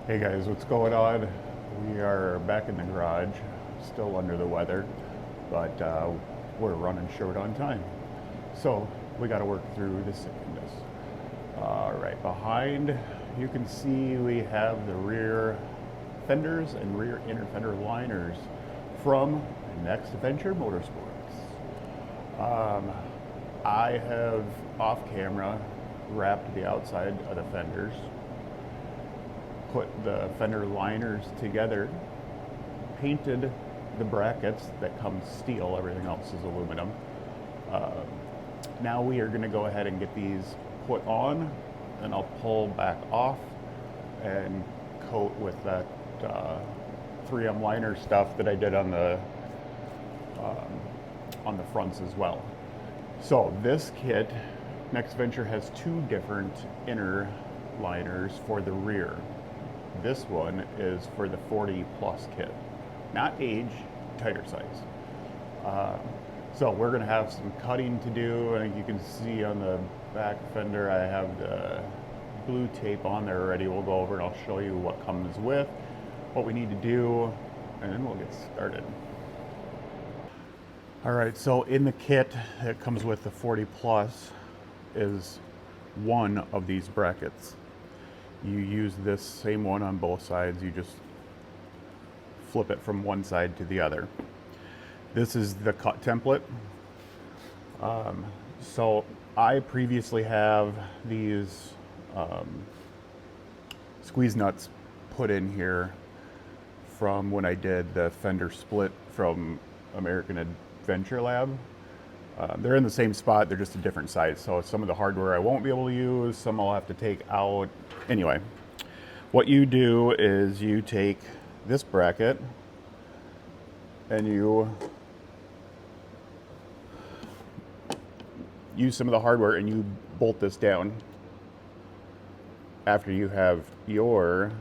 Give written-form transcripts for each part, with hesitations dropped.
Hey guys, what's going on? We are back in the garage, still under the weather, but we're running short on time. So we got to work through the sickness. All right, behind you can see we have the rear fenders and rear inner fender liners from Next Adventure Motorsports. I have off camera wrapped the outside of the fenders, put the fender liners together, painted the brackets that come steel, everything else is aluminum. Now we are going to go ahead and get these put on, and I'll pull back off and coat with that 3M liner stuff that I did on the fronts as well. So this kit, Next Venture, has two different inner liners for the rear. This one is for the 40 plus kit, not age, tighter size. So we're going to have some cutting to do. I think you can see on the back fender I have the blue tape on there already. We'll go over and I'll show you what comes with, what we need to do, and then we'll get started. All right, so in the kit that comes with the 40 plus is one of these brackets. You use this same one on both sides. You just flip it from one side to the other. This is the cut template. So I previously have these squeeze nuts put in here from when I did the fender split from American Adventure Lab. They're in the same spot, they're just a different size. So some of the hardware I won't be able to use, some I'll have to take out. Anyway, what you do is you take this bracket and you use some of the hardware and you bolt this down after you have your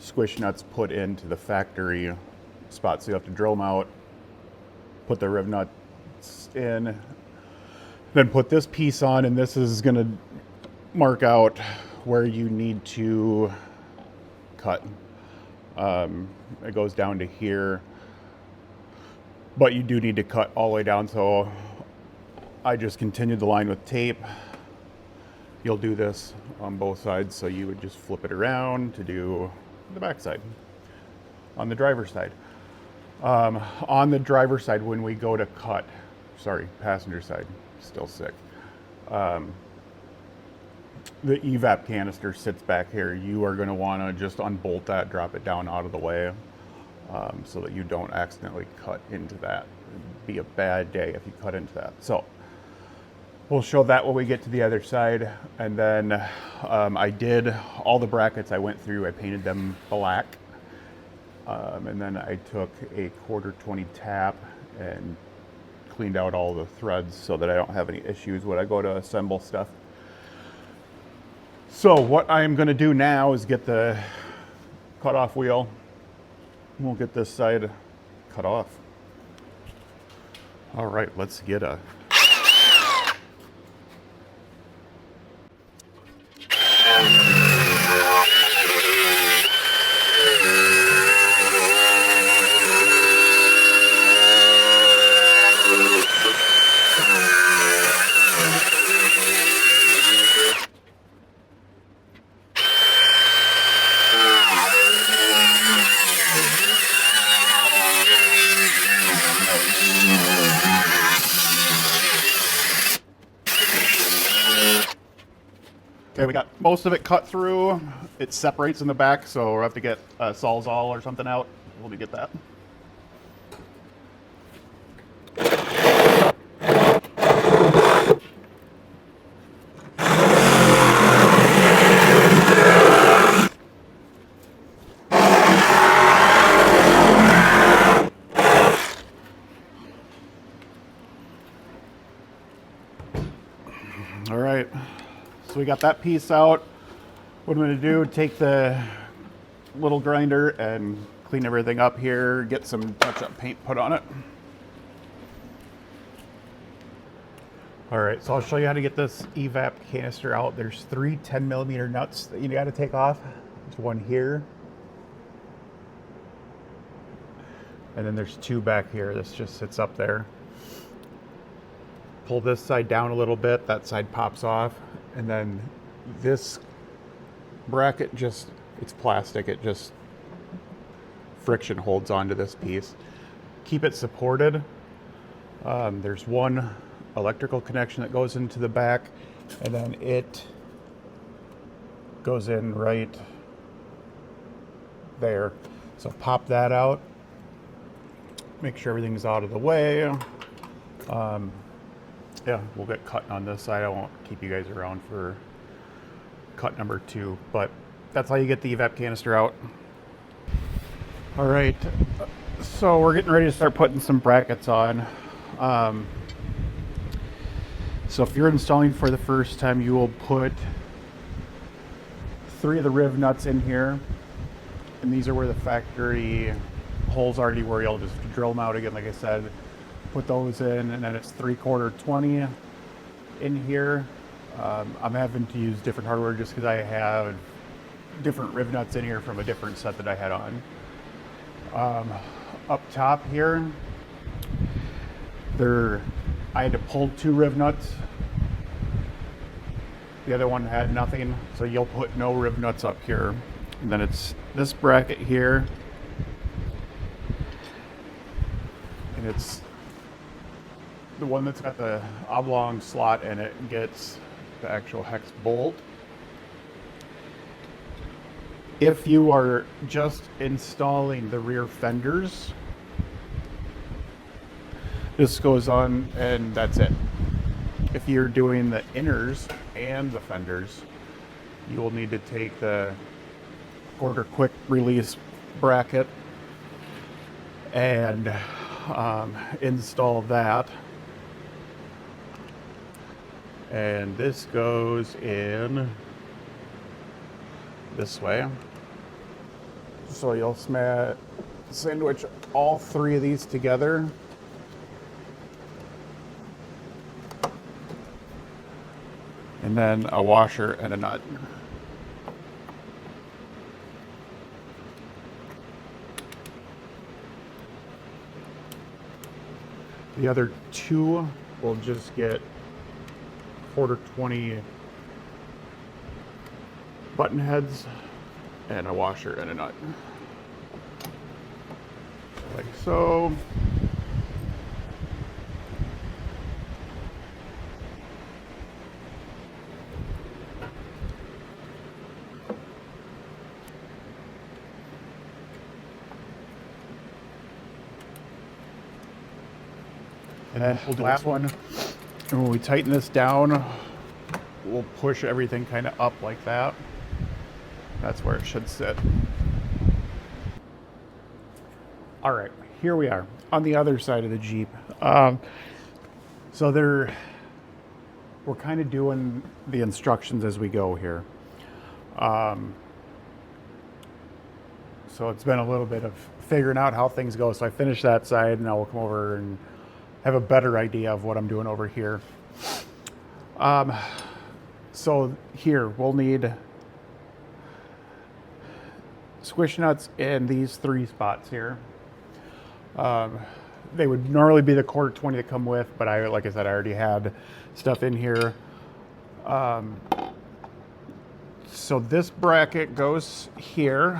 squish nuts put into the factory spot. So you have to drill them out, put the riv nuts in, then put this piece on, and this is going to mark out where you need to cut. It goes down to here, but you do need to cut all the way down, so I just continued the line with tape. You'll do this on both sides, so you would just flip it around to do the back side on the driver's side. On the driver's side, when we go to cut, passenger side, still sick. The evap canister sits back here. You are going to want to just unbolt that, drop it down out of the way, so that you don't accidentally cut into that. It'd be a bad day if you cut into that. So we'll show that when we get to the other side. And then I did all the brackets I went through, I painted them black. And then I took a 1/4-20 tap and cleaned out all the threads so that I don't have any issues when I go to assemble stuff. So what I'm going to do now is get the cutoff wheel. We'll get this side cut off. All right, let's get a Okay, we got most of it cut through. It separates in the back, so we'll have to get a Sawzall or something out. Let me get that. All right. So we got that piece out. What I'm going to do, take the little grinder and clean everything up here, get some touch-up paint put on it. All right, so I'll show you how to get this evap canister out. There's three 10mm nuts that you got to take off. There's one here. And then there's two back here. This just sits up there. Pull this side down a little bit, that side pops off. And then this bracket just, it's plastic, it just friction holds onto this piece. Keep it supported. There's one electrical connection that goes into the back, and then it goes in right there. So pop that out. Make sure everything's out of the way. Yeah, we'll get cutting on this side. I won't keep you guys around for cut number 2, but that's how you get the evap canister out. All right, so we're getting ready to start putting some brackets on. So if you're installing for the first time, you will put 3 of the riv nuts in here, and these are where the factory holes already were. You'll just drill them out again, like I said. Put those in, and then it's 3/4 20 in here. I'm having to use different hardware just because I have different riv nuts in here from a different set that I had on. Up top here, I had to pull 2 riv nuts. The other one had nothing, so you'll put no riv nuts up here. And then it's this bracket here, and it's the one that's got the oblong slot in it gets the actual hex bolt. If you are just installing the rear fenders, this goes on and that's it. If you're doing the inners and the fenders, you will need to take the quarter quick release bracket and install that. And this goes in this way. So you'll sandwich all 3 of these together. And then a washer and a nut. The other 2 will just get 1/4 20 button heads and a washer and a nut. Like so. And then we'll do the last one. And when we tighten this down, we'll push everything kind of up like that. That's where it should sit. All right, here we are on the other side of the Jeep. So we're kind of doing the instructions as we go here. So it's been a little bit of figuring out how things go. So I finished that side, and now we'll come over and have a better idea of what I'm doing over here. So here we'll need squish nuts in these 3 spots here. They would normally be the 1/4 20 that come with, but like I said, I already had stuff in here. So this bracket goes here.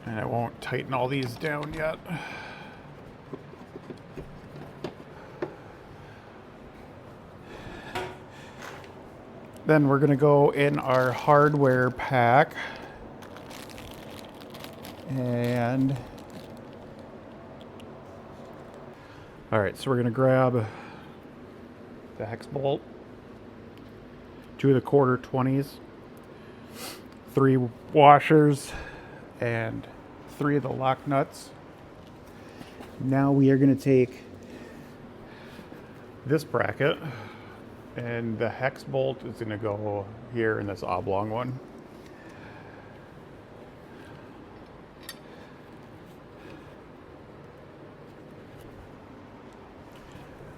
And I won't tighten all these down yet. Then we're going to go in our hardware pack. And all right, so we're going to grab the hex bolt, 2 of the 1/4 20s, 3 washers, and 3 of the lock nuts. Now we are going to take this bracket, and the hex bolt is going to go here in this oblong one.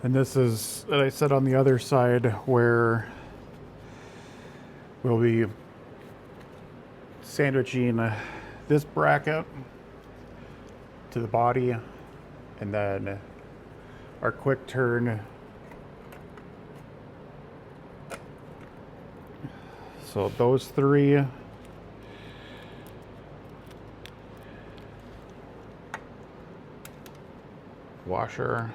And this is, as I said, on the other side where we'll be sandwiching this bracket to the body, and then our quick turn. So those three. Washer.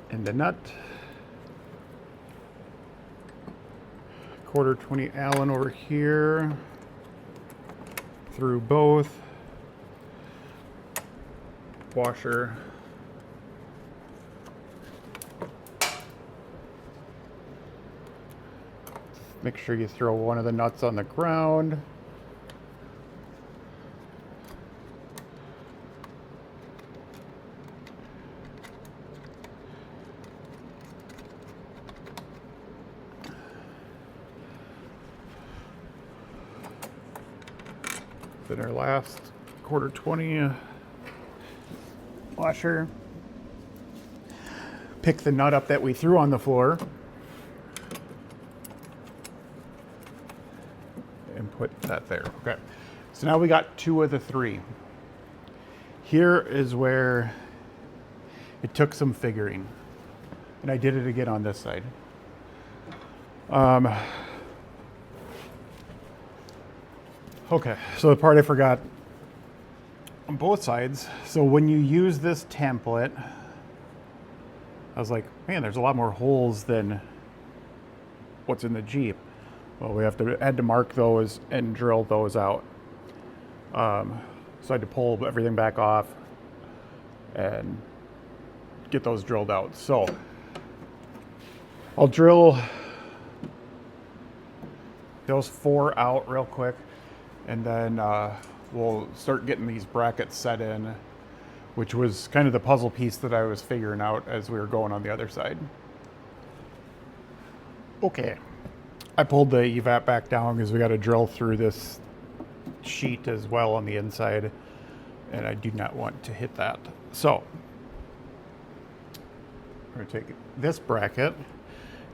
And the nut. 1/4 Allen over here. Through both. Washer. Make sure you throw one of the nuts on the ground. Then our last 1/4 washer. Pick the nut up that we threw on the floor and put that there. Okay. So now we got 2 of the 3. Here is where it took some figuring. And I did it again on this side. Okay, so the part I forgot on both sides. So when you use this template, I was like, man, there's a lot more holes than what's in the Jeep. Well, we had to mark those and drill those out. So I had to pull everything back off and get those drilled out. So I'll drill those 4 out real quick, and then we'll start getting these brackets set in, which was kind of the puzzle piece that I was figuring out as we were going on the other side. Okay, I pulled the evap back down because we got to drill through this sheet as well on the inside, and I do not want to hit that. So I'm going to take this bracket,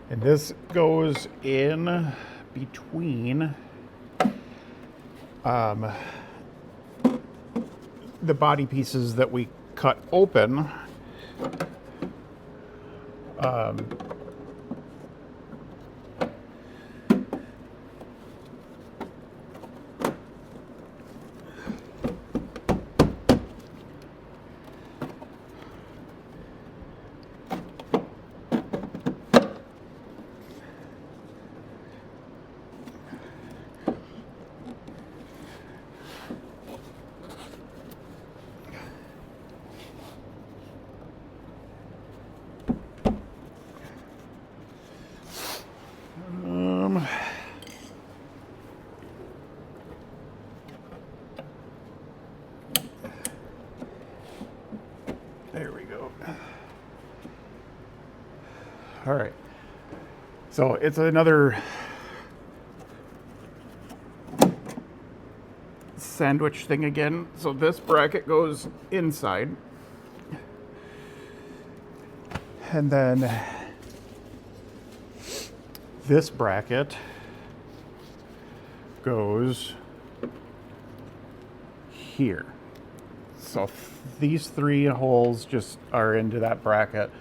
and this goes in between the body pieces that we cut open. There we go. All right. So it's another sandwich thing again. So this bracket goes inside. And then this bracket goes here. So these 3 holes just are into that bracket.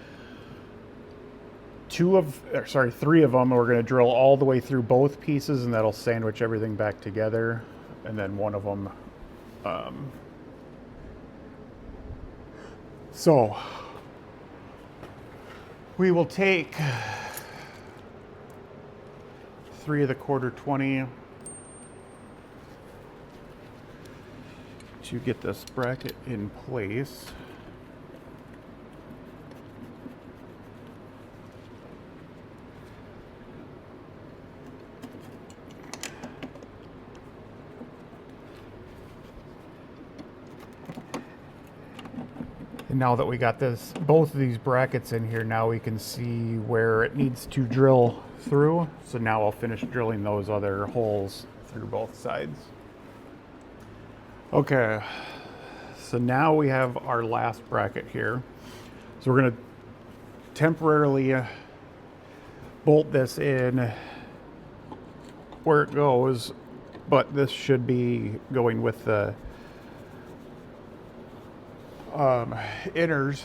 3 of them we're going to drill all the way through both pieces, and that'll sandwich everything back together. And then one of them, so we will take 3 of the 1/4 to get this bracket in place. And now that we got both of these brackets in here, now we can see where it needs to drill through. So now I'll finish drilling those other holes through both sides. Okay, so now we have our last bracket here. So we're gonna temporarily bolt this in where it goes, but this should be going with the inners.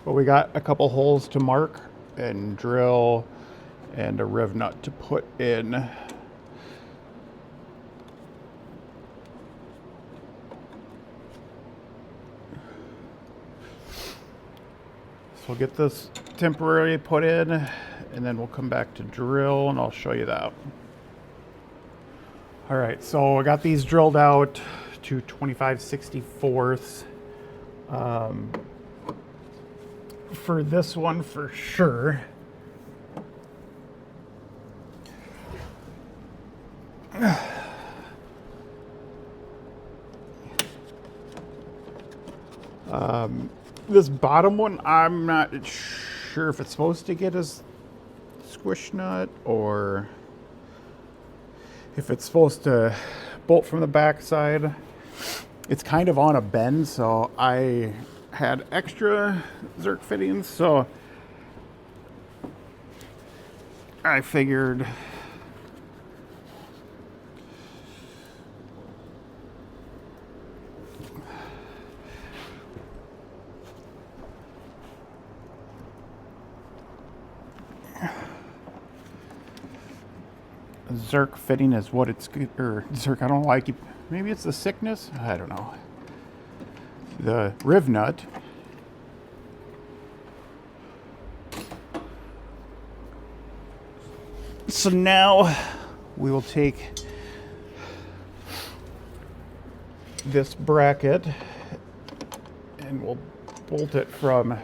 But we got a couple holes to mark and drill and a riv nut to put in. So we'll get this temporarily put in and then we'll come back to drill and I'll show you that. All right, so I got these drilled out to 25/64. For this one for sure. This bottom one, I'm not sure if it's supposed to get a squish nut or if it's supposed to bolt from the back side. It's kind of on a bend, so I had extra Zerk fittings, so I figured Zerk fitting is what it's, or Zerk, I don't like it. Maybe it's the sickness, I don't know. The riv nut. So now we will take this bracket and we'll bolt it from,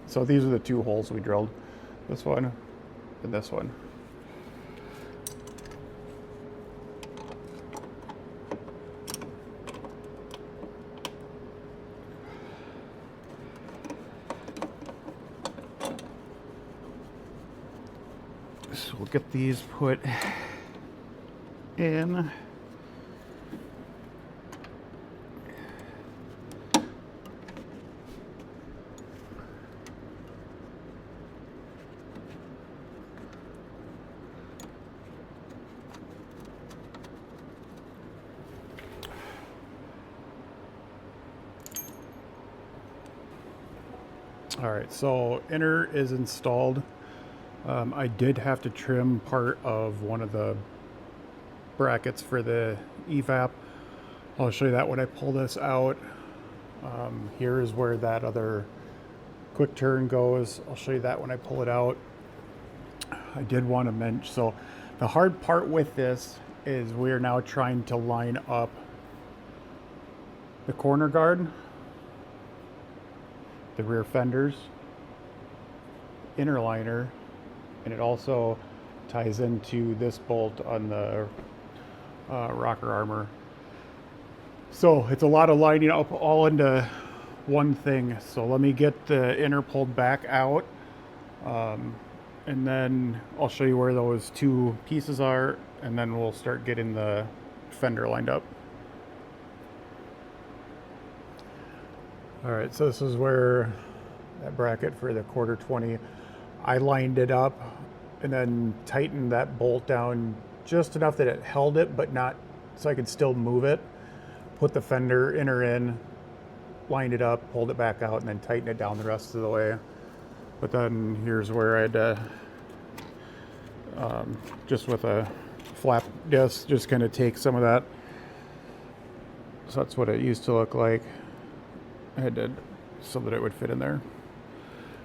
so these are the two holes we drilled, this one and this one. So we'll get these put in. All right, so inner is installed. I did have to trim part of one of the brackets for the evap. I'll show you that when I pull this out. Here is where that other quick turn goes. I'll show you that when I pull it out. I did want to mention, so the hard part with this is we are now trying to line up the corner guard, the rear fenders, inner liner, and it also ties into this bolt on the rocker armor. So it's a lot of lining up all into one thing. So let me get the inner pulled back out, and then I'll show you where those two pieces are, and then we'll start getting the fender lined up. All right, so this is where that bracket for the 1/4-20, I lined it up and then tightened that bolt down just enough that it held it, but not so I could still move it. Put the fender inner in, lined it up, pulled it back out, and then tighten it down the rest of the way. But then here's where I had to, just with a flap disc, just kind of take some of that. So that's what it used to look like. I had to, so that it would fit in there.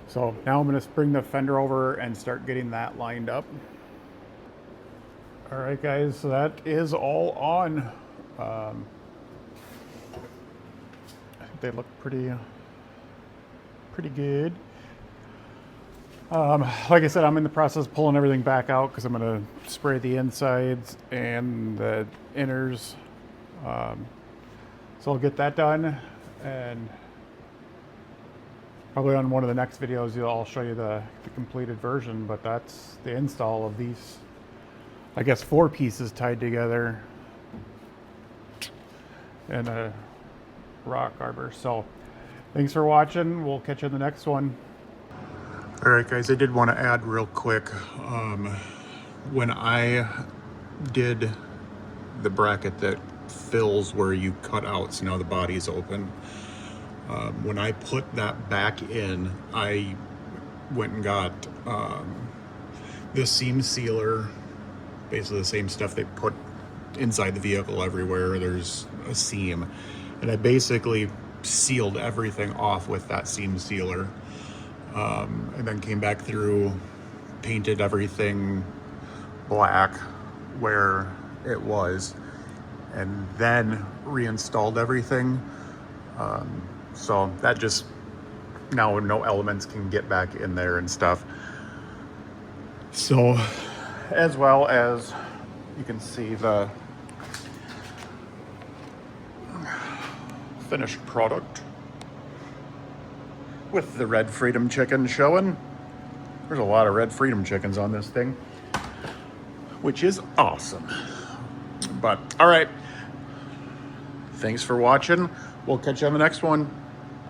So now I'm going to bring the fender over and start getting that lined up. All right, guys, so that is all on. I think they look pretty good. Like I said, I'm in the process of pulling everything back out because I'm going to spray the insides and the inners. So I'll get that done, and Probably on one of the next videos, I'll show you the completed version, but that's the install of these, I guess, 4 pieces tied together in a rock arbor. So thanks for watching. We'll catch you in the next one. All right, guys, I did want to add real quick. When I did the bracket that fills where you cut out, so now the body's open, when I put that back in, I went and got the seam sealer, basically the same stuff they put inside the vehicle everywhere. There's a seam, and I basically sealed everything off with that seam sealer, and then came back through, painted everything black where it was, and then reinstalled everything. So that just, now no elements can get back in there and stuff. So, as well as you can see the finished product with the red Freedom chicken showing. There's a lot of red Freedom chickens on this thing, which is awesome. But all right, thanks for watching. We'll catch you on the next one.